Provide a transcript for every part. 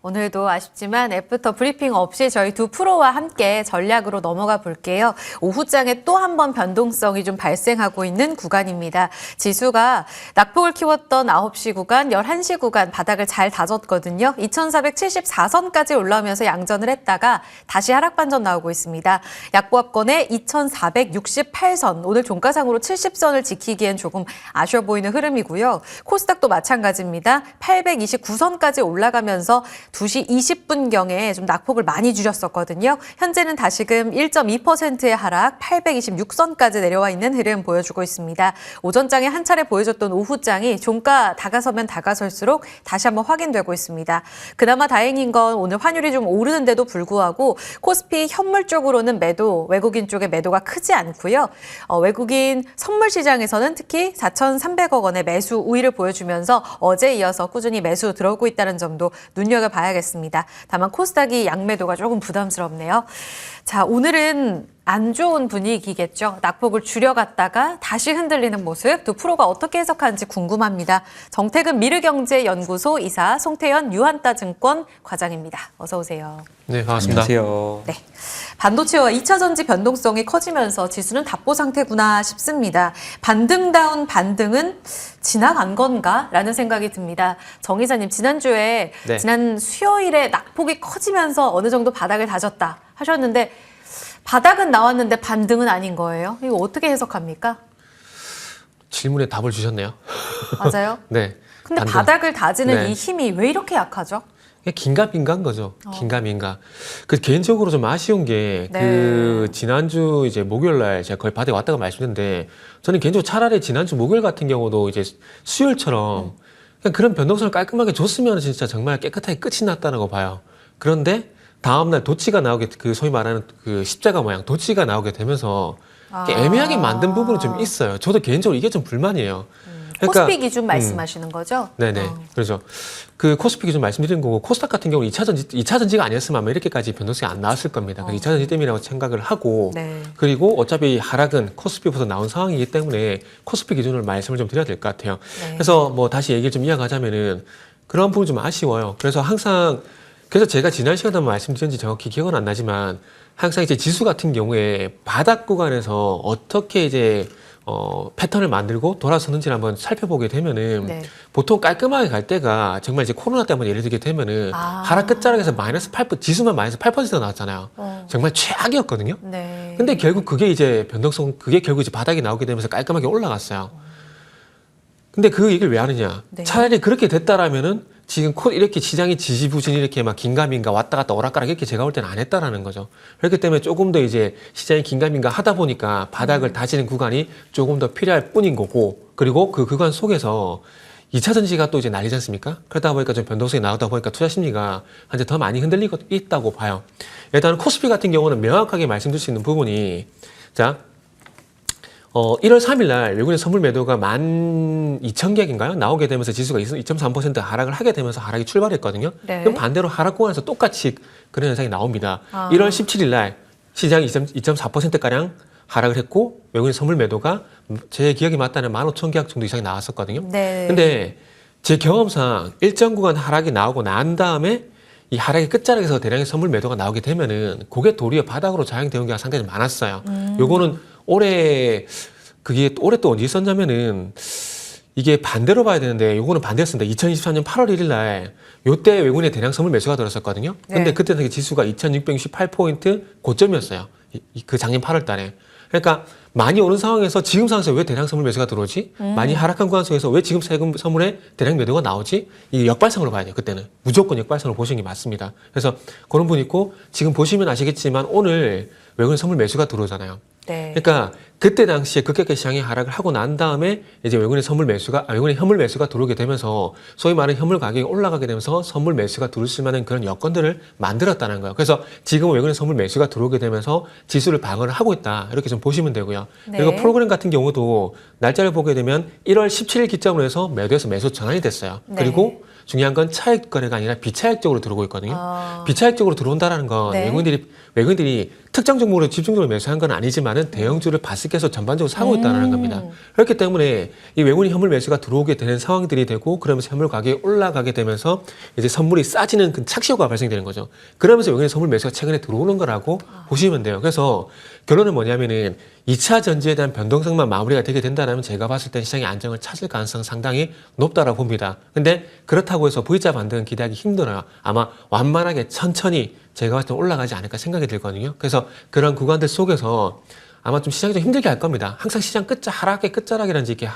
오늘도 아쉽지만 애프터 브리핑 없이 저희 두 프로와 함께 전략으로 넘어가 볼게요. 오후장에 또 한 번 변동성이 좀 발생하고 있는 구간입니다. 지수가 낙폭을 키웠던 9시 구간, 11시 구간 바닥을 잘 다졌거든요. 2474선까지 올라오면서 양전을 했다가 다시 하락 반전 나오고 있습니다. 약보합권에 2468선, 오늘 종가상으로 70선을 지키기엔 조금 아쉬워 보이는 흐름이고요. 코스닥도 마찬가지입니다. 829선까지 올라가면서 2시 20분경에 좀 낙폭을 많이 줄였었거든요. 현재는 다시금 1.2%의 하락, 826선까지 내려와 있는 흐름 보여주고 있습니다. 오전장에 한 차례 보여줬던 오후장이 종가 다가서면 다가설수록 다시 한번 확인되고 있습니다. 그나마 다행인 건 오늘 환율이 좀 오르는데도 불구하고 코스피 현물 쪽으로는 매도, 외국인 쪽의 매도가 크지 않고요. 외국인 선물 시장에서는 특히 4,300억 원의 매수 우위를 보여주면서 어제 이어서 꾸준히 매수 들어오고 있다는 점도 눈여겨봐야겠습니다. 다만 코스닥이 양매도가 조금 부담스럽네요. 자, 오늘은 안 좋은 분위기겠죠. 낙폭을 줄여갔다가 다시 흔들리는 모습 두 프로가 어떻게 해석하는지 궁금합니다. 정태근 미르경제연구소 이사, 송태현 유한따증권 과장입니다. 어서 오세요. 네, 반갑습니다. 안녕하세요. 네, 반도체와 2차 전지 변동성이 커지면서 지수는 답보 상태구나 싶습니다. 반등다운 반등은 지나간 건가? 라는 생각이 듭니다. 정 이사님, 지난주에 네. 지난 수요일에 낙폭이 커지면서 어느 정도 바닥을 다졌다 하셨는데 바닥은 나왔는데 반등은 아닌 거예요? 이거 어떻게 해석합니까? 질문에 답을 주셨네요. 맞아요? 네. 근데 반등. 바닥을 다지는 네. 이 힘이 왜 이렇게 약하죠? 그냥 긴가민가인 거죠. 긴가민가. 그 개인적으로 좀 아쉬운 게 네. 그 지난주 이제 목요일 날 제가 거의 바닥에 왔다가 말씀드렸는데 저는 개인적으로 차라리 지난주 목요일 같은 경우도 이제 수요일처럼 그냥 그런 변동성을 깔끔하게 줬으면 진짜 정말 깨끗하게 끝이 났다는 봐요. 그런데 다음날 도치가 나오게, 그 소위 말하는 그 십자가 모양 도치가 나오게 되면서 애매하게 만든 부분은 좀 있어요. 저도 개인적으로 이게 좀 불만이에요. 코스피 기준 말씀하시는 거죠? 네네. 그래서 그 코스피 기준 말씀드린 거고, 코스닥 같은 경우는 2차 전지가 아니었으면 아마 이렇게까지 변동성이 안 나왔을 겁니다. 2차 전지 때문이라고 생각을 하고, 네. 그리고 어차피 하락은 코스피부터 나온 상황이기 때문에 코스피 기준을 말씀을 좀 드려야 될 것 같아요. 네. 그래서 뭐 다시 얘기를 좀 이어가자면은 그런 부분이 좀 아쉬워요. 그래서 항상, 그래서 제가 지난 시간에 한번 말씀드렸는지 정확히 기억은 안 나지만 항상 이제 지수 같은 경우에 바닥 구간에서 어떻게 이제 패턴을 만들고 돌아서는지를 한번 살펴보게 되면은 네. 보통 깔끔하게 갈 때가 정말 이제 코로나 때 한번 예를 들게 되면은 하락 끝자락에서 마이너스 8%, 지수만 마이너스 8%가 나왔잖아요. 정말 최악이었거든요. 네. 근데 결국 그게 이제 변동성, 그게 결국 이제 바닥이 나오게 되면서 깔끔하게 올라갔어요. 근데 그 얘기를 왜 하느냐. 네. 차라리 그렇게 됐다라면은 지금 이렇게 시장이 지지부진 이렇게 막 긴가민가 왔다 갔다 오락가락 이렇게 제가 볼 때는 안 했다라는 거죠. 그렇기 때문에 조금 더 이제 시장이 긴가민가 하다 보니까 바닥을 다지는 구간이 조금 더 필요할 뿐인 거고, 그리고 그 구간 속에서 2차 전지가 또 이제 난리지 않습니까? 그러다 보니까 좀 변동성이 나오다 보니까 투자 심리가 이제 더 많이 흔들리고 있다고 봐요. 일단 코스피 같은 경우는 명확하게 말씀드릴 수 있는 부분이, 자, 1월 3일 날 외국인 선물 매도가 12,000개인가요? 나오게 되면서 지수가 2.3% 하락을 하게 되면서 하락이 출발했거든요. 네. 그럼 반대로 하락 구간에서 똑같이 그런 현상이 나옵니다. 1월 17일 날 시장이 2.4%가량 하락을 했고 외국인 선물 매도가 제 기억이 맞다면 15,000계약 정도 이상이 나왔었거든요. 네. 근데 제 경험상 일정 구간 하락이 나오고 난 다음에 이 하락의 끝자락에서 대량의 선물 매도가 나오게 되면은 그게 도리어 바닥으로 작용되는 경우가 상당히 많았어요. 요거는 그게 올해 또 언제 있었냐면은 이게 반대로 봐야 되는데 요거는 반대였습니다. 2024년 8월 1일 날 요때 외국인의 대량 선물 매수가 들었었거든요. 근데 네. 그때 지수가 2668포인트 고점이었어요. 그 작년 8월 달에. 그러니까 많이 오른 상황에서 지금 상황에서 왜 대량 선물 매수가 들어오지? 많이 하락한 구간 속에서 왜 지금 세금 선물에 대량 매도가 나오지? 이게 역발상으로 봐야 돼요. 그때는 무조건 역발상으로 보시는 게 맞습니다. 그래서 그런 분 있고 지금 보시면 아시겠지만 오늘 외국인 선물 매수가 들어오잖아요. 네. 그러니까 그때 당시에 급격하게 시장이 하락을 하고 난 다음에 이제 외국인의 외국인의 현물 매수가 들어오게 되면서 소위 말하는 현물 가격이 올라가게 되면서 선물 매수가 들어올 만한 그런 여건들을 만들었다는 거예요. 그래서 지금 외국인의 선물 매수가 들어오게 되면서 지수를 방어를 하고 있다. 이렇게 좀 보시면 되고요. 네. 그리고 프로그램 같은 경우도 날짜를 보게 되면 1월 17일 기점으로 해서 매도에서 매수 전환이 됐어요. 네. 그리고 중요한 건 차익 거래가 아니라 비차익적으로 들어오고 있거든요. 비차익적으로 들어온다라는 건 네. 외국인들이 특정 종목으로 집중적으로 매수한 건 아니지만은 대형주를 바스켓에서 전반적으로 사고 있다는 겁니다. 그렇기 때문에 이 외국인 현물 매수가 들어오게 되는 상황들이 되고 그러면서 현물 가격이 올라가게 되면서 이제 선물이 싸지는 그 착시효과가 발생되는 거죠. 그러면서 외국인 선물 매수가 최근에 들어오는 거라고 보시면 돼요. 그래서 결론은 뭐냐면은 2차 전지에 대한 변동성만 마무리가 되게 된다면 제가 봤을 때 시장의 안정을 찾을 가능성은 상당히 높다라고 봅니다. 근데 그렇다고 해서 V자 반등은 기대하기 힘들어요. 아마 완만하게 천천히 제가 봤을 때 올라가지 않을까 생각이 들거든요. 그래서 그런 구간들 속에서 아마 좀 시장이 좀 힘들게 할 겁니다. 항상 시장 하락의 끝자락이라든지 이렇게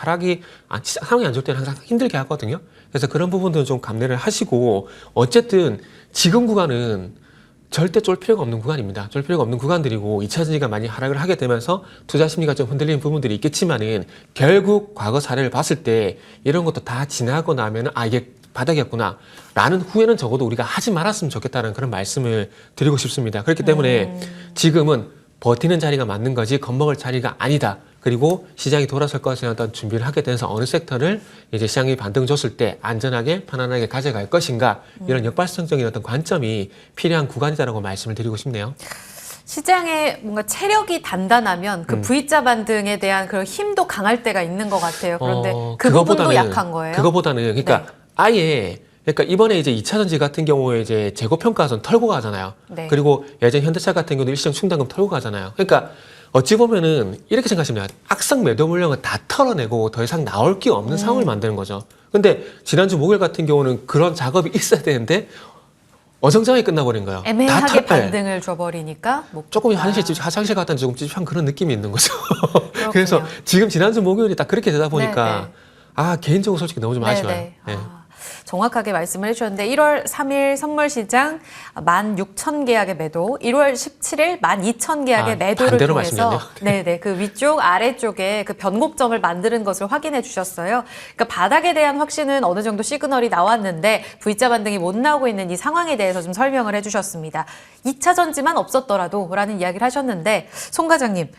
상황이 안 좋을 때는 항상 힘들게 하거든요. 그래서 그런 부분들은 좀 감내를 하시고 어쨌든 지금 구간은 절대 쫄 필요가 없는 구간입니다. 쫄 필요가 없는 구간들이고 2차 전지가 많이 하락을 하게 되면서 투자 심리가 좀 흔들리는 부분들이 있겠지만은 결국 과거 사례를 봤을 때 이런 것도 다 지나고 나면은 이게 바닥이었구나 라는 후에는 적어도 우리가 하지 말았으면 좋겠다는 그런 말씀을 드리고 싶습니다. 그렇기 때문에 지금은 버티는 자리가 맞는 거지 겁먹을 자리가 아니다. 그리고 시장이 돌아설 것에 어떤 준비를 하게 돼서 어느 섹터를 이제 시장이 반등 줬을 때 안전하게 편안하게 가져갈 것인가 이런 역발상적인 어떤 관점이 필요한 구간이다라고 말씀을 드리고 싶네요. 시장에 뭔가 체력이 단단하면 그 V자 반등에 대한 그런 힘도 강할 때가 있는 것 같아요. 그런데 그 부분도 약한 거예요. 그거보다는 그러니까 네. 아예 그러니까 이번에 이제 2차 전지 같은 경우에 이제 재고평가선 털고 가잖아요. 네. 그리고 예전 현대차 같은 경우도 일시적 충당금 털고 가잖아요. 그러니까 어찌 보면은 이렇게 생각하시면 돼요. 악성 매도 물량은 다 털어내고 더 이상 나올 게 없는 상황을 만드는 거죠. 근데 지난주 목요일 같은 경우는 그런 작업이 있어야 되는데 어정쩡하게 끝나버린 거예요. 애매하게 반등을 줘버리니까 조금 화장실 갔다 조금 찝찝한 그런 느낌이 있는 거죠. 그래서 지금 지난주 목요일이 딱 그렇게 되다 보니까 개인적으로 솔직히 너무 좀 아쉬워요. 네. 정확하게 말씀을 해주셨는데 1월 3일 선물시장 16,000계약의 매도, 1월 17일 12,000계약의 매도를 반대로 통해서 네네 그 위쪽 아래쪽에 그 변곡점을 만드는 것을 확인해 주셨어요. 그러니까 바닥에 대한 확신은 어느 정도 시그널이 나왔는데 V자 반등이 못 나오고 있는 이 상황에 대해서 좀 설명을 해주셨습니다. 2차 전지만 없었더라도 라는 이야기를 하셨는데 송 과장님.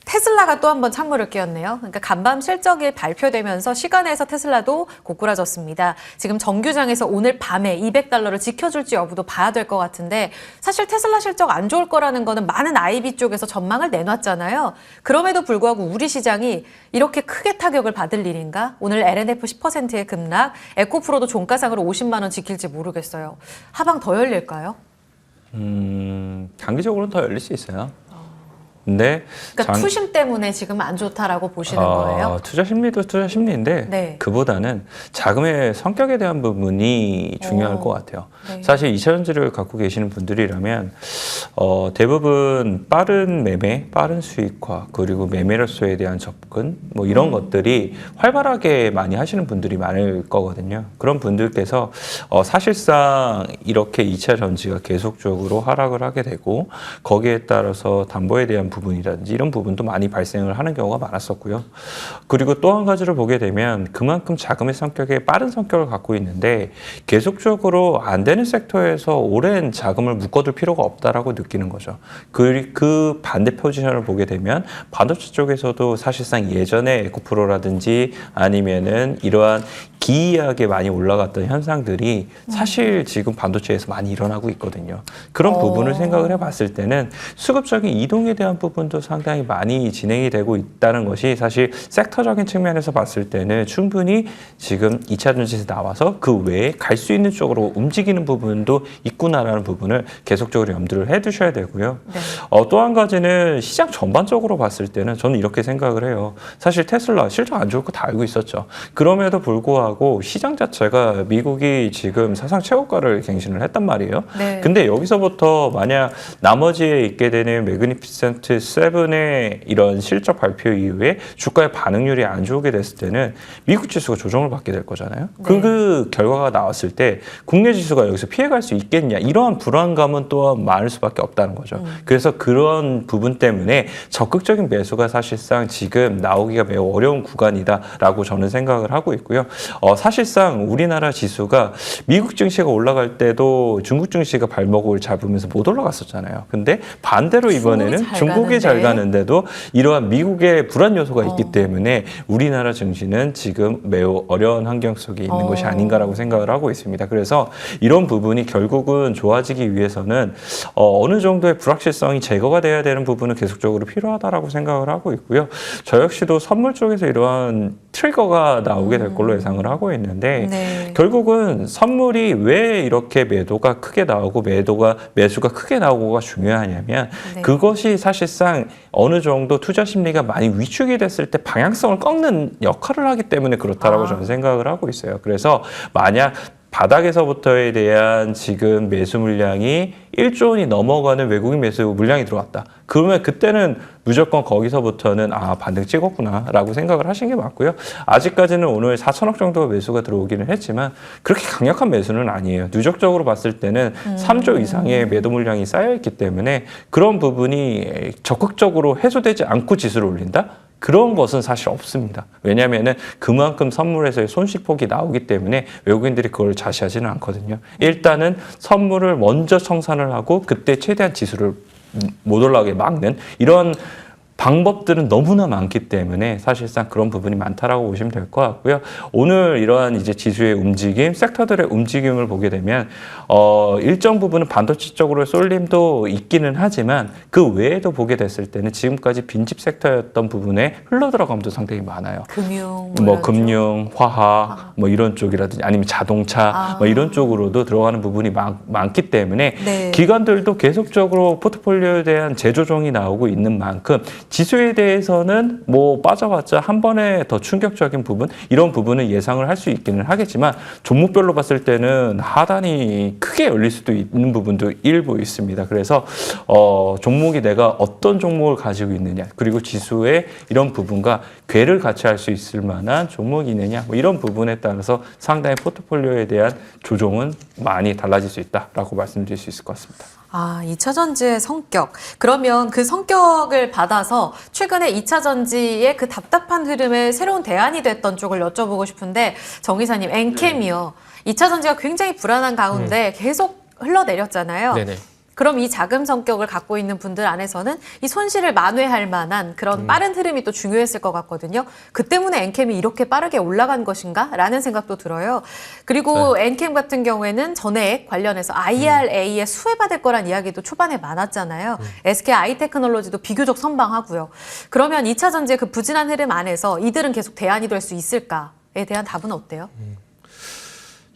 테슬라가 또 한 번 찬물을 끼얹네요. 그러니까 간밤 실적이 발표되면서 시간에서 테슬라도 고꾸라졌습니다. 지금 정규장에서 오늘 밤에 $200를 지켜줄지 여부도 봐야 될 것 같은데 사실 테슬라 실적 안 좋을 거라는 거는 많은 IB 쪽에서 전망을 내놨잖아요. 그럼에도 불구하고 우리 시장이 이렇게 크게 타격을 받을 일인가? 오늘 LNF 10%의 급락, 에코프로도 종가상으로 50만 원 지킬지 모르겠어요. 하방 더 열릴까요? 단기적으로는 더 열릴 수 있어요. 근데 그러니까 투심 때문에 지금 안 좋다라고 보시는 거예요? 투자 심리도 투자 심리인데 네. 그보다는 자금의 성격에 대한 부분이 중요할 것 같아요. 네. 사실 2차 전지를 갖고 계시는 분들이라면 대부분 빠른 매매, 빠른 수익화, 그리고 매매로서에 대한 접근 뭐 이런 것들이 활발하게 많이 하시는 분들이 많을 거거든요. 그런 분들께서 사실상 이렇게 2차 전지가 계속적으로 하락을 하게 되고 거기에 따라서 담보에 대한 부분이라든지 이런 부분도 많이 발생을 하는 경우가 많았었고요. 그리고 또 한 가지를 보게 되면 그만큼 자금의 성격에 빠른 성격을 갖고 있는데 계속적으로 안 되는 섹터에서 오랜 자금을 묶어둘 필요가 없다라고 느끼는 거죠. 그 반대 포지션을 보게 되면 반도체 쪽에서도 사실상 예전에 에코프로라든지 아니면은 이러한 기이하게 많이 올라갔던 현상들이 사실 지금 반도체에서 많이 일어나고 있거든요. 그런 부분을 생각을 해봤을 때는 수급적인 이동에 대한 부분도 상당히 많이 진행이 되고 있다는 것이 사실 섹터적인 측면에서 봤을 때는 충분히 지금 2차 전지에서 나와서 그 외에 갈 수 있는 쪽으로 움직이는 부분도 있구나라는 부분을 계속적으로 염두를 해두셔야 되고요. 네. 또 한 가지는 시장 전반적으로 봤을 때는 저는 이렇게 생각을 해요. 사실 테슬라 실적 안 좋을 거 다 알고 있었죠. 그럼에도 불구하고 시장 자체가 미국이 지금 사상 최고가를 갱신을 했단 말이에요. 네. 근데 여기서부터 만약 나머지에 있게 되는 매그니피센트 7의 이런 실적 발표 이후에 주가의 반응률이 안 좋게 됐을 때는 미국 지수가 조정을 받게 될 거잖아요. 네. 그 결과가 나왔을 때 국내 지수가 여기서 피해갈 수 있겠냐 이러한 불안감은 또한 많을 수밖에 없다는 거죠. 그래서 그런 부분 때문에 적극적인 매수가 사실상 지금 나오기가 매우 어려운 구간이다라고 저는 생각을 하고 있고요. 사실상 우리나라 지수가 미국 증시가 올라갈 때도 중국 증시가 발목을 잡으면서 못 올라갔었잖아요. 근데 반대로 이번에는 중국 가는데. 잘 가는데도 이러한 미국의 불안 요소가 있기 때문에 우리나라 증시는 지금 매우 어려운 환경 속에 있는 것이 아닌가라고 생각을 하고 있습니다. 그래서 이런 부분이 결국은 좋아지기 위해서는 어느 정도의 불확실성이 제거가 돼야 되는 부분은 계속적으로 필요하다라고 생각을 하고 있고요. 저 역시도 선물 쪽에서 이러한 트리거가 나오게 될 걸로 예상을 하고 있는데 네. 결국은 선물이 왜 이렇게 매도가 크게 나오고 매수가 크게 나오고가 중요하냐면 네. 그것이 사실상 어느 정도 투자 심리가 많이 위축이 됐을 때 방향성을 꺾는 역할을 하기 때문에 그렇다라고 저는 생각을 하고 있어요. 그래서 만약 바닥에서부터에 대한 지금 매수 물량이 1조 원이 넘어가는 외국인 매수 물량이 들어왔다. 그러면 그때는 무조건 거기서부터는 반등 찍었구나라고 생각을 하신 게 맞고요. 아직까지는 오늘 4천억 정도가 매수가 들어오기는 했지만 그렇게 강력한 매수는 아니에요. 누적적으로 봤을 때는 3조 이상의 매도 물량이 쌓여있기 때문에 그런 부분이 적극적으로 해소되지 않고 지수를 올린다? 그런 것은 사실 없습니다. 왜냐하면은 그만큼 선물에서의 손실폭이 나오기 때문에 외국인들이 그걸 자시하지는 않거든요. 일단은 선물을 먼저 청산을 하고 그때 최대한 지수를 못 올라가게 막는 이런 방법들은 너무나 많기 때문에 사실상 그런 부분이 많다라고 보시면 될 것 같고요. 오늘 이러한 이제 지수의 움직임, 섹터들의 움직임을 보게 되면 일정 부분은 반도체 쪽으로 쏠림도 있기는 하지만 그 외에도 보게 됐을 때는 지금까지 빈집 섹터였던 부분에 흘러 들어감도 상당히 많아요. 금융, 금융, 화학, 이런 쪽이라든지 아니면 자동차, 이런 쪽으로도 들어가는 부분이 많기 때문에 네. 기관들도 계속적으로 포트폴리오에 대한 재조정이 나오고 있는 만큼 지수에 대해서는 빠져봤자 한 번에 더 충격적인 부분 이런 부분은 예상을 할 수 있기는 하겠지만 종목별로 봤을 때는 하단이 크게 열릴 수도 있는 부분도 일부 있습니다. 그래서 종목이 내가 어떤 종목을 가지고 있느냐 그리고 지수의 이런 부분과 궤를 같이 할 수 있을 만한 종목이 있느냐 이런 부분에 따라서 상당히 포트폴리오에 대한 조정은 많이 달라질 수 있다라고 말씀드릴 수 있을 것 같습니다. 2차전지의 성격. 그러면 그 성격을 받아서 최근에 2차전지의 그 답답한 흐름에 새로운 대안이 됐던 쪽을 여쭤보고 싶은데 정 이사님, 엔캠이요. 2차전지가 굉장히 불안한 가운데 계속 흘러내렸잖아요. 네네. 그럼 이 자금 성격을 갖고 있는 분들 안에서는 이 손실을 만회할 만한 그런 빠른 흐름이 또 중요했을 것 같거든요. 그 때문에 엔캠이 이렇게 빠르게 올라간 것인가? 라는 생각도 들어요. 그리고 엔캠 같은 경우에는 전액 관련해서 IRA에 수혜받을 거란 이야기도 초반에 많았잖아요. SK 아이테크놀로지도 비교적 선방하고요. 그러면 2차 전지의 그 부진한 흐름 안에서 이들은 계속 대안이 될 수 있을까에 대한 답은 어때요?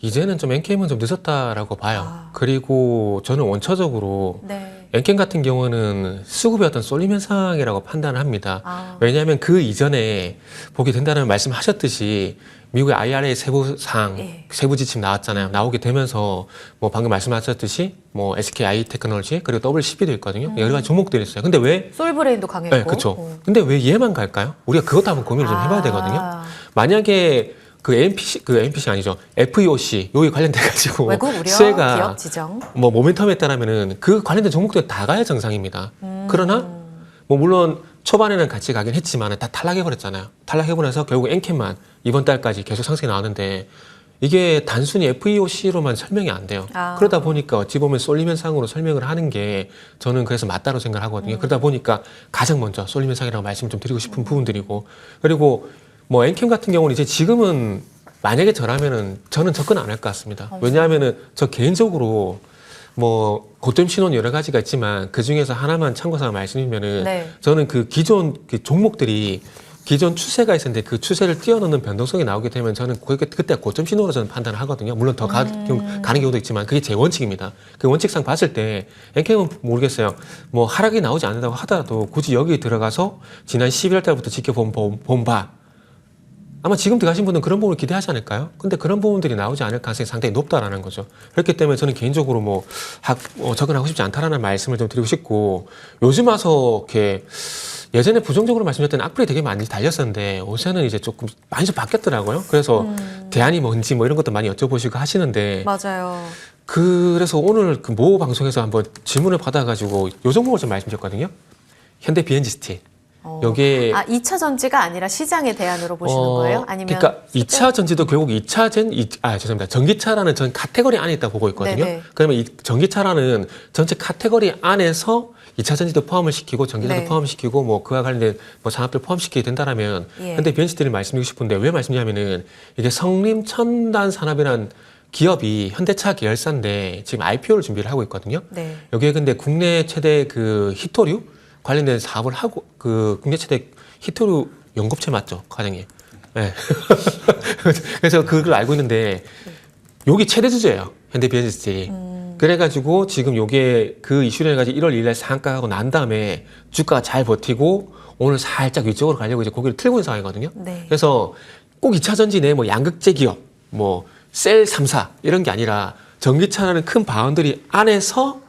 이제는 좀 엔캠은 좀 늦었다라고 봐요. 그리고 저는 원초적으로 네. 엔캠 같은 경우는 수급의 어떤 쏠림 현상이라고 판단을 합니다. 왜냐하면 그 이전에 보게 된다는 말씀하셨듯이 미국의 IRA 세부상, 세부 지침 나왔잖아요. 나오게 되면서 방금 말씀하셨듯이 SK 아이테크놀로지 그리고 WCP도 있거든요. 여러 가지 종목들이 있어요. 근데 왜 솔브레인도 강했고. 네, 그렇죠. 근데 왜 얘만 갈까요? 우리가 그것도 한번 고민을 좀 해봐야 되거든요. 만약에 그 NPC 아니죠. FEOC 여기 관련돼가지고 외국 우려, 수혜가 기업 지정. 모멘텀에 따르면은 그 관련된 종목들 다 가야 정상입니다. 그러나 물론 초반에는 같이 가긴 했지만 다 탈락해버렸잖아요. 탈락해버려서 결국 엔캠만 이번 달까지 계속 상승이 나왔는데 이게 단순히 FEOC로만 설명이 안 돼요. 그러다 보니까 어찌 보면 쏠림 현상으로 설명을 하는 게 저는 그래서 맞다고 생각을 하거든요. 그러다 보니까 가장 먼저 쏠림 현상이라고 말씀을 좀 드리고 싶은 부분들이고 그리고 엔캠 같은 경우는 이제 지금은 만약에 저라면은 저는 접근 안 할 것 같습니다. 왜냐하면은 저 개인적으로 고점 신호는 여러 가지가 있지만 그 중에서 하나만 참고사항 말씀드리면은 저는 그 기존 그 종목들이 기존 추세가 있었는데 그 추세를 뛰어넘는 변동성이 나오게 되면 저는 그때 고점 신호로 저는 판단을 하거든요. 물론 더 가는 경우도 있지만 그게 제 원칙입니다. 그 원칙상 봤을 때 엔캠은 모르겠어요. 하락이 나오지 않는다고 하더라도 굳이 여기 들어가서 지난 11월 달부터 지켜본 바 아마 지금 들어가신 분은 그런 부분을 기대하지 않을까요? 근데 그런 부분들이 나오지 않을 가능성이 상당히 높다라는 거죠. 그렇기 때문에 저는 개인적으로 접근하고 싶지 않다라는 말씀을 좀 드리고 싶고 요즘 와서 이렇게 예전에 부정적으로 말씀드렸던 악플이 되게 많이 달렸었는데 요새는 이제 조금 많이 좀 바뀌었더라고요. 그래서 대안이 뭔지 이런 것도 많이 여쭤보시고 하시는데 맞아요. 그래서 오늘 모 방송에서 한번 질문을 받아가지고 요 종목을 좀 말씀드렸거든요. 현대 BNG 스틸. 요게 2차 전지가 아니라 시장의 대안으로 보시는 거예요? 아니면 그러니까 2차 전지도 결국 죄송합니다. 전기차라는 전 카테고리 안에 있다고 보고 있거든요. 네네. 그러면 이 전기차라는 전체 카테고리 안에서 2차 전지도 포함을 시키고 전기차도 네. 포함시키고 뭐 그와 관련된 뭐 산업들 포함시키게 된다라면 예. 근데 변씨들이 말씀드리고 싶은데 왜 말씀드리냐면은 이게 성림 첨단 산업이란 기업이 현대차 계열사인데 지금 IPO를 준비를 하고 있거든요. 네. 여기에 근데 국내 최대 그 히토류 관련된 사업을 하고 그 국내 최대 히토류 연구체 맞죠, 과장님? 네. 그래서 그걸 알고 있는데 여기 최대 주주예요, 현대비엔시스텔이. 그래가지고 지금 요게 그 이슈를 해가지고 1월 2일날 상한가하고 난 다음에 주가가 잘 버티고 오늘 살짝 위쪽으로 가려고 이제 고개를 틀고 있는 상황이거든요. 네. 그래서 꼭 2차 전지 내 뭐 양극재 기업, 뭐 셀 3사 이런 게 아니라 전기차라는 큰 바운더리 안에서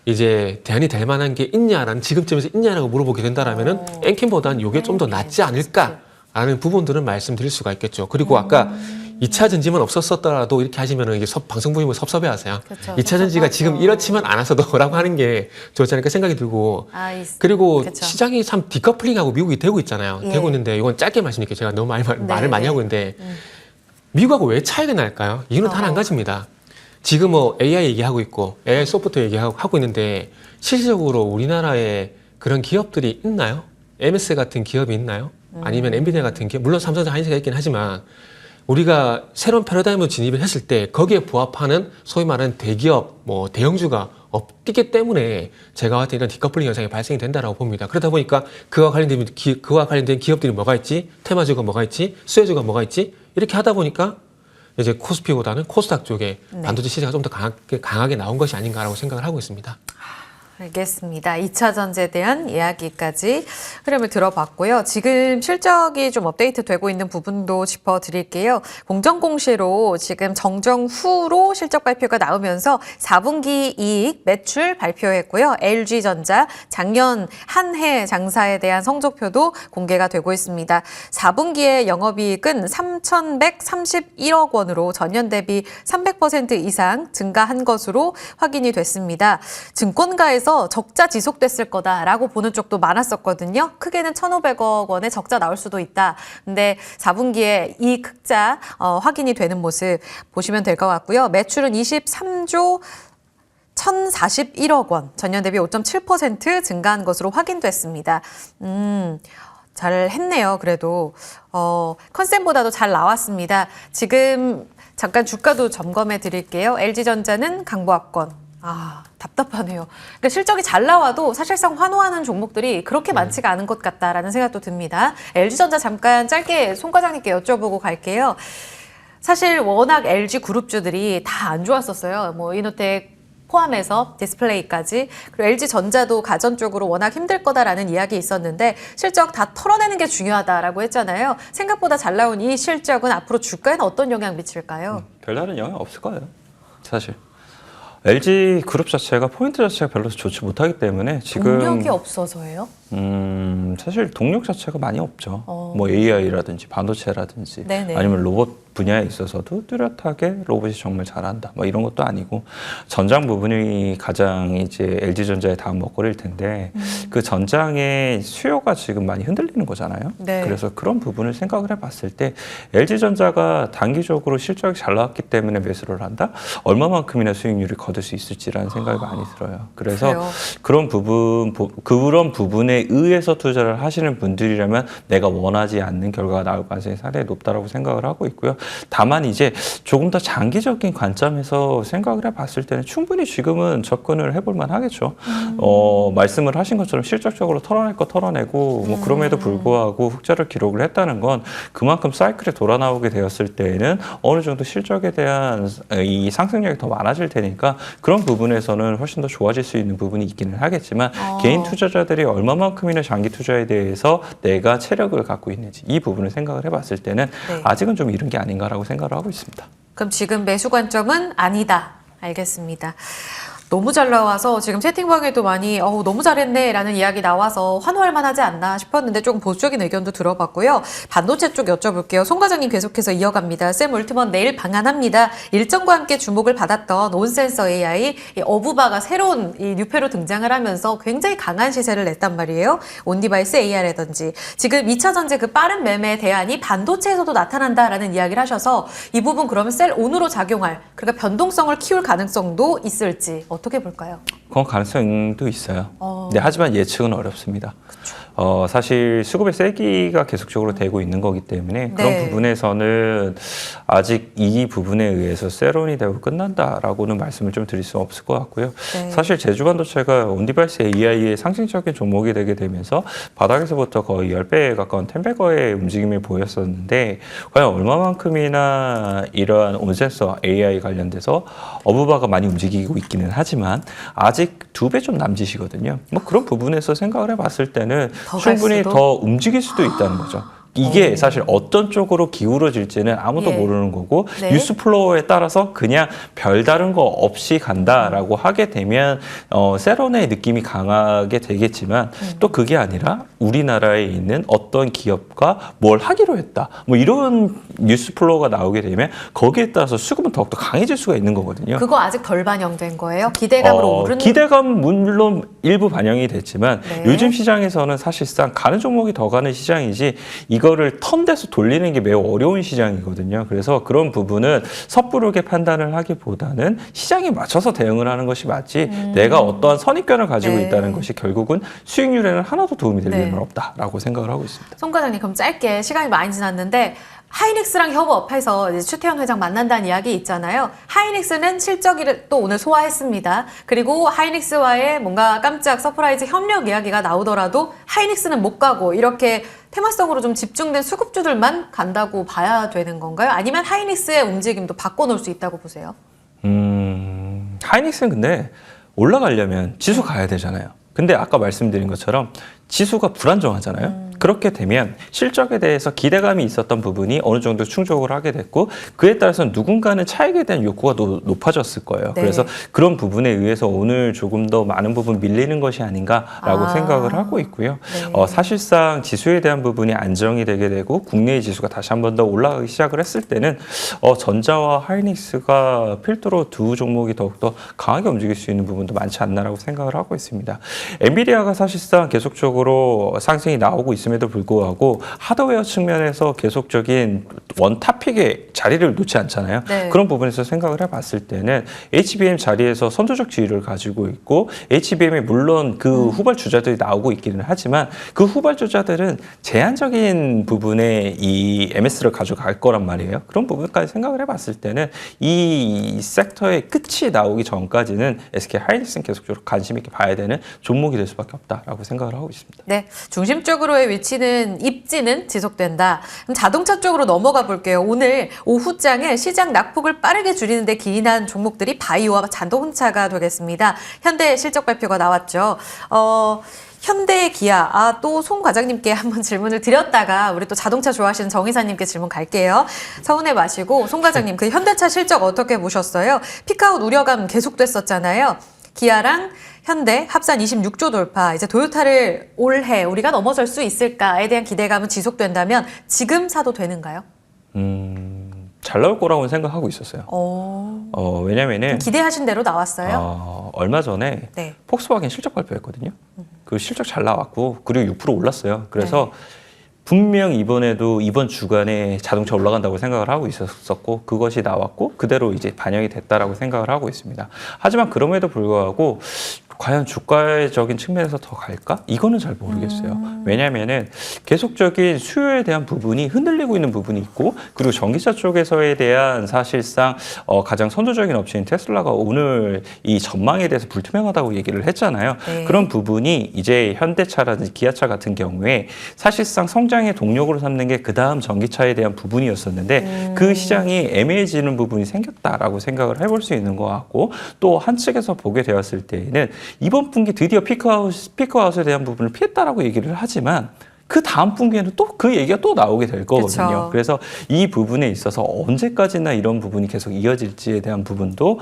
이제 대안이 될 만한 게 있냐라는 지금쯤에서 있냐라고 물어보게 된다라면은 엔캠보다는 요게 좀 더 낫지 않을까라는 부분들은 말씀드릴 수가 있겠죠. 그리고 아까 2차 전지만 없었더라도 이렇게 하시면은 이게 방송 보시면 섭섭해 하세요. 그쵸, 2차 전지가 지금 이렇지만 않아서도라고 하는 게 좋지 않을까 생각이 들고 그리고 그쵸. 시장이 참 디커플링하고 미국이 되고 있잖아요. 예. 되고 있는데 이건 짧게 말씀드릴게요. 제가 너무 말을 많이 네. 하고 있는데 미국하고 왜 차이가 날까요? 이유는 단 한 가지입니다. 지금 뭐 AI 얘기하고 있고 AI 소프트웨어 얘기하고 있는데 실질적으로 우리나라에 그런 기업들이 있나요? MS 같은 기업이 있나요? 아니면 엔비디아 같은 기업? 물론 삼성전자 한시가 있긴 하지만 우리가 새로운 패러다임으로 진입을 했을 때 거기에 부합하는 소위 말하는 대기업, 뭐 대형주가 없기 때문에 제가 봤을 때 이런 디커플링 현상이 발생이 된다라고 봅니다. 그러다 보니까 그와 관련된 기업들이 뭐가 있지? 테마주가 뭐가 있지? 수혜주가 뭐가 있지? 이렇게 하다 보니까 이제 코스피보다는 코스닥 쪽에 반도체 시세가 좀 더 강하게 나온 것이 아닌가라고 생각을 하고 있습니다. 알겠습니다. 2차 전지에 대한 이야기까지 흐름을 들어봤고요. 지금 실적이 좀 업데이트 되고 있는 부분도 짚어드릴게요. 공정공시로 지금 정정 후로 실적 발표가 나오면서 4분기 이익 매출 발표했고요. LG전자 작년 한 해 장사에 대한 성적표도 공개가 되고 있습니다. 4분기의 영업이익은 3,131억 원으로 전년 대비 300% 이상 증가한 것으로 확인이 됐습니다. 증권가에서 적자 지속됐을 거다라고 보는 쪽도 많았었거든요. 크게는 1,500억 원의 적자 나올 수도 있다. 근데 4분기에 이 흑자 확인이 되는 모습 보시면 될 것 같고요. 매출은 23조 1,041억 원, 전년 대비 5.7% 증가한 것으로 확인됐습니다. 잘 했네요. 그래도 컨센보다도 잘 나왔습니다. 지금 잠깐 주가도 점검해 드릴게요. LG전자는 강보합권. 답답하네요. 그러니까 실적이 잘 나와도 사실상 환호하는 종목들이 그렇게 많지가 않은 것 같다라는 생각도 듭니다. LG전자 잠깐 짧게 송 과장님께 여쭤보고 갈게요. 사실 워낙 LG 그룹주들이 다 안 좋았었어요. 뭐 이노텍 포함해서 디스플레이까지. 그리고 LG전자도 가전 쪽으로 워낙 힘들 거다라는 이야기 있었는데 실적 다 털어내는 게 중요하다라고 했잖아요. 생각보다 잘 나온 이 실적은 앞으로 주가에는 어떤 영향 미칠까요? 별다른 영향 없을 거예요, 사실. LG 그룹 자체가 포인트 자체가 별로 좋지 못하기 때문에 지금 동력이 없어서예요? 사실 동력 자체가 많이 없죠. 뭐 AI라든지 반도체라든지 네네. 아니면 로봇 분야에 있어서도 뚜렷하게 로봇이 정말 잘한다. 뭐 이런 것도 아니고 전장 부분이 가장 이제 LG전자의 다음 먹거리일 텐데 그 전장의 수요가 지금 많이 흔들리는 거잖아요. 네. 그래서 그런 부분을 생각을 해봤을 때 LG전자가 단기적으로 실적이 잘 나왔기 때문에 매수를 한다? 얼마만큼이나 수익률을 거둘 수 있을지라는 생각이 많이 들어요. 그래서 그래요? 그런 부분에 의해서 투자를 하시는 분들이라면 내가 원하지 않는 결과가 나올 가능성이 상당히 높다라고 생각을 하고 있고요. 다만 이제 조금 더 장기적인 관점에서 생각을 해봤을 때는 충분히 지금은 접근을 해볼 만하겠죠. 말씀을 하신 것처럼 실질적으로 털어낼 거 털어내고 뭐 그럼에도 불구하고 흑자를 기록을 했다는 건 그만큼 사이클에 돌아 나오게 되었을 때에는 어느 정도 실적에 대한 이 상승력이 더 많아질 테니까 그런 부분에서는 훨씬 더 좋아질 수 있는 부분이 있기는 하겠지만 개인 투자자들이 얼마만큼이나 장기 투자에 대해서 내가 체력을 갖고 있는지 이 부분을 생각을 해봤을 때는 네. 아직은 좀 이른 게 아닌가라고 생각을 하고 있습니다. 그럼 지금 매수 관점은 아니다. 알겠습니다. 너무 잘 나와서 지금 채팅방에도 많이 너무 잘했네 라는 이야기 나와서 환호할 만하지 않나 싶었는데 조금 보수적인 의견도 들어봤고요. 반도체 쪽 여쭤볼게요. 송 과장님 계속해서 이어갑니다. 샘 올트먼 내일 방한합니다. 일정과 함께 주목을 받았던 온센서 AI 어부바가 새로운 이 뉴페로 등장을 하면서 굉장히 강한 시세를 냈단 말이에요. 온디바이스 AR이라든지 지금 2차 전지 그 빠른 매매 대안이 반도체에서도 나타난다라는 이야기를 하셔서 이 부분 그러면 셀 온으로 작용할 그러니까 변동성을 키울 가능성도 있을지 어떻게 볼까요? 그건 가능성도 있어요. 네, 하지만 예측은 어렵습니다. 사실 수급의 세기가 계속적으로 되고 있는 거기 때문에 그런 네. 부분에서는 아직 이 부분에 의해서 세론이 되고 끝난다라고는 말씀을 좀 드릴 수 없을 것 같고요. 네. 사실 제주반도체가 온디바이스 AI의 상징적인 종목이 되게 되면서 바닥에서부터 거의 10배에 가까운 10배거의 움직임을 보였었는데 과연 얼마만큼이나 이러한 온센서 AI 관련돼서 어부바가 많이 움직이고 있기는 하지만 아직 2배 좀 남짓이거든요. 뭐 그런 부분에서 생각을 해봤을 때는 더 충분히 갈 수도? 더 움직일 수도 있다는 거죠. 이게 사실 어떤 쪽으로 기울어질지는 아무도 예. 모르는 거고 네. 뉴스 플로어에 따라서 그냥 별다른 거 없이 간다라고 하게 되면 세론의 느낌이 강하게 되겠지만 또 그게 아니라 우리나라에 있는 어떤 기업과 뭘 하기로 했다 뭐 이런 뉴스 플로어가 나오게 되면 거기에 따라서 수급은 더욱더 강해질 수가 있는 거거든요. 그거 아직 덜 반영된 거예요? 기대감으로 오르는 기대감 물론 일부 반영이 됐지만 네. 요즘 시장에서는 사실상 가는 종목이 더 가는 시장이지 이거를 턴돼서 돌리는 게 매우 어려운 시장이거든요. 그래서 그런 부분은 섣부르게 판단을 하기보다는 시장에 맞춰서 대응을 하는 것이 맞지 내가 어떠한 선입견을 가지고 네. 있다는 것이 결국은 수익률에는 하나도 도움이 될 네. 일은 없다라고 생각을 하고 있습니다. 송 과장님 그럼 짧게 시간이 많이 지났는데 하이닉스랑 협업해서 이제 최태원 회장 만난다는 이야기 있잖아요. 하이닉스는 실적을 또 오늘 소화했습니다. 그리고 하이닉스와의 뭔가 깜짝 서프라이즈 협력 이야기가 나오더라도 하이닉스는 못 가고 이렇게 테마성으로 좀 집중된 수급주들만 간다고 봐야 되는 건가요? 아니면 하이닉스의 움직임도 바꿔놓을 수 있다고 보세요? 하이닉스는 근데 올라가려면 지수 가야 되잖아요. 근데 아까 말씀드린 것처럼 지수가 불안정하잖아요. 그렇게 되면 실적에 대해서 기대감이 있었던 부분이 어느 정도 충족을 하게 됐고 그에 따라서 누군가는 차익에 대한 욕구가 높아졌을 거예요. 네. 그래서 그런 부분에 의해서 오늘 조금 더 많은 부분 밀리는 것이 아닌가라고 생각을 하고 있고요. 네. 사실상 지수에 대한 부분이 안정이 되게 되고 국내의 지수가 다시 한 번 더 올라가기 시작을 했을 때는 전자와 하이닉스가 필두로 두 종목이 더욱더 강하게 움직일 수 있는 부분도 많지 않나라고 생각을 하고 있습니다. 엔비디아가 사실상 계속적으로 상승이 나오고 있음에도 불구하고 하드웨어 측면에서 계속적인 원탑픽의 자리를 놓지 않잖아요. 네. 그런 부분에서 생각을 해봤을 때는 HBM 자리에서 선두적 지위를 가지고 있고 HBM에 물론 그 후발주자들이 나오고 있기는 하지만 그 후발주자들은 제한적인 부분에 이 MS를 가져갈 거란 말이에요. 그런 부분까지 생각을 해봤을 때는 이 섹터의 끝이 나오기 전까지는 SK 하이닉스는 계속적으로 관심 있게 봐야 되는 종목이 될 수밖에 없다라고 생각을 하고 있습니다. 네, 중심적으로의 위치는 입지는 지속된다. 그럼 자동차 쪽으로 넘어가 볼게요. 오늘 오후장에 시장 낙폭을 빠르게 줄이는 데 기인한 종목들이 바이오와 자동차가 되겠습니다. 현대 실적 발표가 나왔죠. 현대 기아, 또 송 과장님께 한번 질문을 드렸다가 우리 또 자동차 좋아하시는 정 이사님께 질문 갈게요. 서운해 마시고 송 과장님 그 현대차 실적 어떻게 보셨어요? 피크아웃 우려감 계속됐었잖아요. 기아랑 현대 합산 26조 돌파. 이제 도요타를 올해 우리가 넘어설 수 있을까에 대한 기대감은 지속된다면 지금 사도 되는가요? 잘 나올 거라고는 생각하고 있었어요. 왜냐면은 기대하신 대로 나왔어요? 얼마 전에 네. 폭스바겐 실적 발표했거든요. 그 실적 잘 나왔고 그리고 6% 올랐어요. 그래서 분명 이번에도 이번 주간에 자동차 올라간다고 생각을 하고 있었고 그것이 나왔고 그대로 이제 반영이 됐다라고 생각을 하고 있습니다. 하지만 그럼에도 불구하고 과연 주가적인 측면에서 더 갈까? 이거는 잘 모르겠어요. 왜냐하면은 계속적인 수요에 대한 부분이 흔들리고 있는 부분이 있고 그리고 전기차 쪽에서에 대한 사실상 가장 선두적인 업체인 테슬라가 오늘 이 전망에 대해서 불투명하다고 얘기를 했잖아요. 네. 그런 부분이 이제 현대차라든지 기아차 같은 경우에 사실상 성장의 동력으로 삼는 게 그 다음 전기차에 대한 부분이었었는데 그 시장이 애매해지는 부분이 생겼다라고 생각을 해볼 수 있는 것 같고 또 한측에서 보게 되었을 때에는 이번 분기 드디어 피크아웃에 대한 부분을 피했다라고 얘기를 하지만 그 다음 분기에는 또 그 얘기가 또 나오게 될 거거든요. 그쵸. 그래서 이 부분에 있어서 언제까지나 이런 부분이 계속 이어질지에 대한 부분도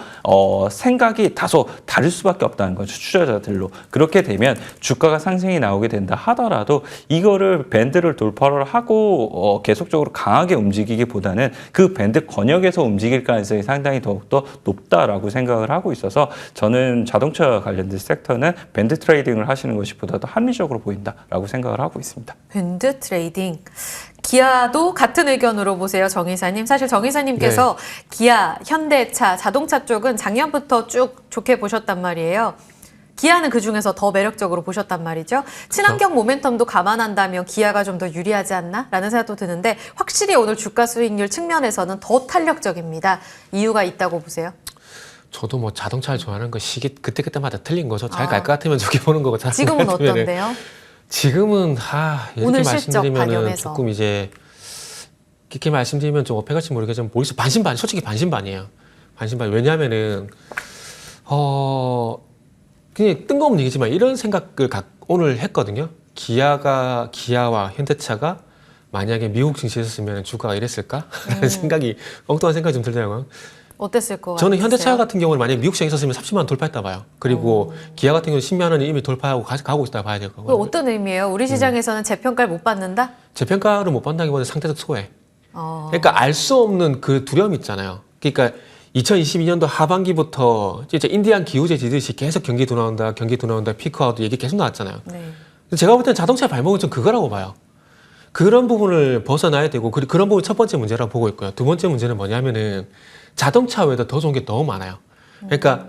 생각이 다소 다를 수밖에 없다는 거죠. 투자자들로. 그렇게 되면 주가가 상승이 나오게 된다 하더라도 이거를 밴드를 돌파를 하고 계속적으로 강하게 움직이기보다는 그 밴드 권역에서 움직일 가능성이 상당히 더욱더 높다라고 생각을 하고 있어서 저는 자동차 관련된 섹터는 밴드 트레이딩을 하시는 것이 보다 더 합리적으로 보인다라고 생각을 하고 있습니다. 밴드 트레이딩. 기아도 같은 의견으로 보세요, 정 이사님. 사실 정 이사님께서 기아, 현대차, 자동차 쪽은 작년부터 쭉 좋게 보셨단 말이에요. 기아는 그중에서 더 매력적으로 보셨단 말이죠. 친환경 모멘텀도 감안한다면 기아가 좀 더 유리하지 않나? 라는 생각도 드는데 확실히 오늘 주가 수익률 측면에서는 더 탄력적입니다. 이유가 있다고 보세요? 저도 뭐 자동차를 좋아하는 거 시기 그때그때마다 틀린 거죠. 잘 갈 것 같으면 좋게 보는 거고 잘 지금은 안 같으면은 어떤데요? 지금은 이렇게 오늘 실적 말씀드리면은 반영해서. 조금 이제 깊게 말씀드리면 좀 어폐갈지 모르겠지만 머릿속 반신반 솔직히 반신반이에요. 반신반. 왜냐하면은 그냥 뜬금없는 얘기지만 이런 생각을 오늘 했거든요. 기아와 현대차가 만약에 미국 증시에 있었으면 주가가 이랬을까? 라는 생각이 엉뚱한 생각이 좀 들더라고요. 어땠을 것 같아요? 저는 현대차 같은 경우는 만약에 미국 시장에 있었으면 30만 원 돌파했다 봐요. 그리고 기아 같은 경우는 10만 원이 이미 돌파하고 가고 있다 봐야 될 거고요. 어떤 의미예요? 우리 시장에서는 재평가를 못 받는다? 재평가를 못 받는다기보다는 상대적 소외. 어. 그러니까 알 수 없는 그 두려움 있잖아요. 그러니까 2022년도 하반기부터 진짜 인디안 기후제 지듯이 계속 경기 도 나온다, 피크아웃 얘기 계속 나왔잖아요. 네. 제가 볼 때는 자동차 발목은 좀 그거라고 봐요. 그런 부분을 벗어나야 되고 그런 부분이 첫 번째 문제라고 보고 있고요. 두 번째 문제는 뭐냐면은 자동차 외에도 더 좋은 게 너무 많아요. 그러니까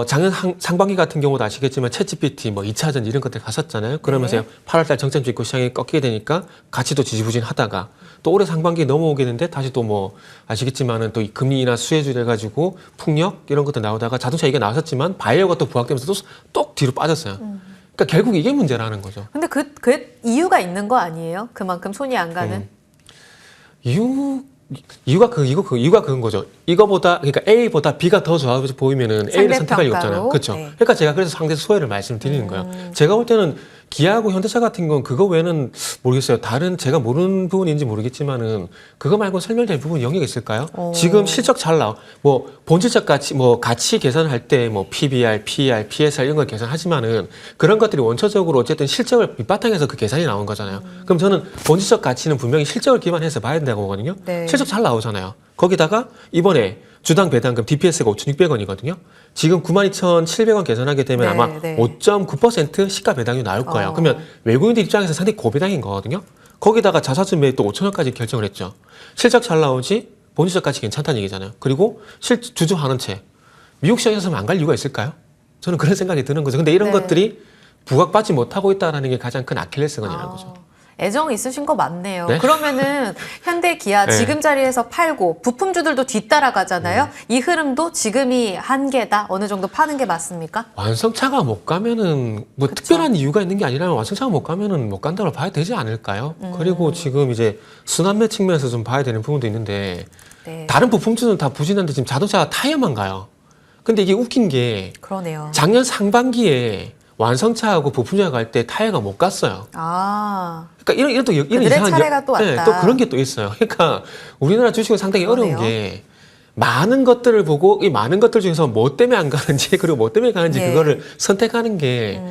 작년 상반기 같은 경우도 아시겠지만 챗GPT 뭐 2차전 이런 것들 갔었잖아요. 그러면서 네. 8월달 정점 찍고 시장이 꺾이게 되니까 가치도 지지부진하다가 또 올해 상반기에 넘어오게 되는데 다시 또 뭐 아시겠지만은 또 이 금리 인하 수혜주 돼가지고 풍력 이런 것도 나오다가 자동차 얘기가 나왔었지만 바이오가 또 부각되면서 또 뒤로 빠졌어요. 그러니까 결국 이게 문제라는 거죠. 근데 그 이유가 있는 거 아니에요? 그만큼 손이 안 가는? 이유가 그건 거죠. 이거보다 그러니까 A보다 B가 더 좋아 보이면은 A를 선택할 이유 없잖아요. 상대평가로? 그렇죠. 네. 그러니까 제가 그래서 상대 소외를 말씀드리는 거예요. 제가 볼 때는 기아하고 현대차 같은 건 그거 외에는 모르겠어요. 다른 제가 모르는 부분인지 모르겠지만은 그거 말고 설명될 부분이 영역이 있을까요? 지금 실적 잘 나와. 뭐 본질적 가치 가치 계산할 때 뭐 PBR, PER, PSR 이런 걸 계산하지만은 그런 것들이 원초적으로 어쨌든 실적을 밑바탕에서 그 계산이 나온 거잖아요. 그럼 저는 본질적 가치는 분명히 실적을 기반해서 봐야 된다고 보거든요. 네. 실적 잘 나오잖아요. 거기다가 이번에 주당 배당금 DPS가 5,600원이거든요. 지금 92,700원 계산하게 되면 네, 아마 네. 5.9% 시가 배당이 나올 거예요. 그러면 외국인들 입장에서 상당히 고배당인 거거든요. 거기다가 자사주 매입 또 5,000원까지 결정을 했죠. 실적 잘 나오지 본질적 가치 괜찮다는 얘기잖아요. 그리고 주주 환원체. 미국 시장에서는 안 갈 이유가 있을까요? 저는 그런 생각이 드는 거죠. 근데 이런 네. 것들이 부각받지 못하고 있다는 게 가장 큰 아킬레스건이라는 거죠. 애정 있으신 거 맞네요. 네? 그러면은 현대 기아 네. 지금 자리에서 팔고 부품주들도 뒤따라가잖아요. 이 흐름도 지금이 한계다. 어느 정도 파는 게 맞습니까? 완성차가 못 가면은 뭐 그쵸. 특별한 이유가 있는 게 아니라 완성차가 못 가면은 못 간다고 봐야 되지 않을까요? 그리고 지금 이제 순환매 측면에서 좀 봐야 되는 부분도 있는데 네. 다른 부품주는 다 부진한데 지금 자동차 타이어만 가요. 근데 이게 웃긴 게 그러네요. 작년 상반기에 완성차하고 부품주가 갈 때 타이어가 못 갔어요. 아, 그러니까 이런 그들의 이상한 차례가 또 왔다. 또 그런 게 또 있어요. 그러니까 우리나라 주식은 상당히 그러네요. 어려운 게 많은 것들을 보고 이 많은 것들 중에서 뭐 때문에 안 가는지 그리고 뭐 때문에 가는지 네. 그거를 선택하는 게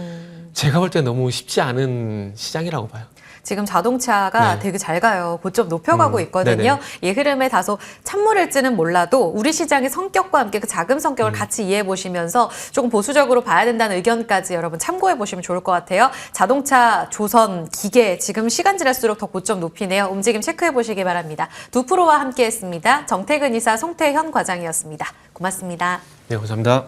제가 볼 때 너무 쉽지 않은 시장이라고 봐요. 지금 자동차가 네. 되게 잘 가요. 고점 높여가고 있거든요. 이 흐름에 다소 찬물일지는 몰라도 우리 시장의 성격과 함께 그 자금 성격을 같이 이해해 보시면서 조금 보수적으로 봐야 된다는 의견까지 여러분 참고해 보시면 좋을 것 같아요. 자동차, 조선, 기계 지금 시간 지날수록 더 고점 높이네요. 움직임 체크해 보시기 바랍니다. 두 프로와 함께했습니다. 정태근 이사, 송태현 과장이었습니다. 고맙습니다. 네, 감사합니다.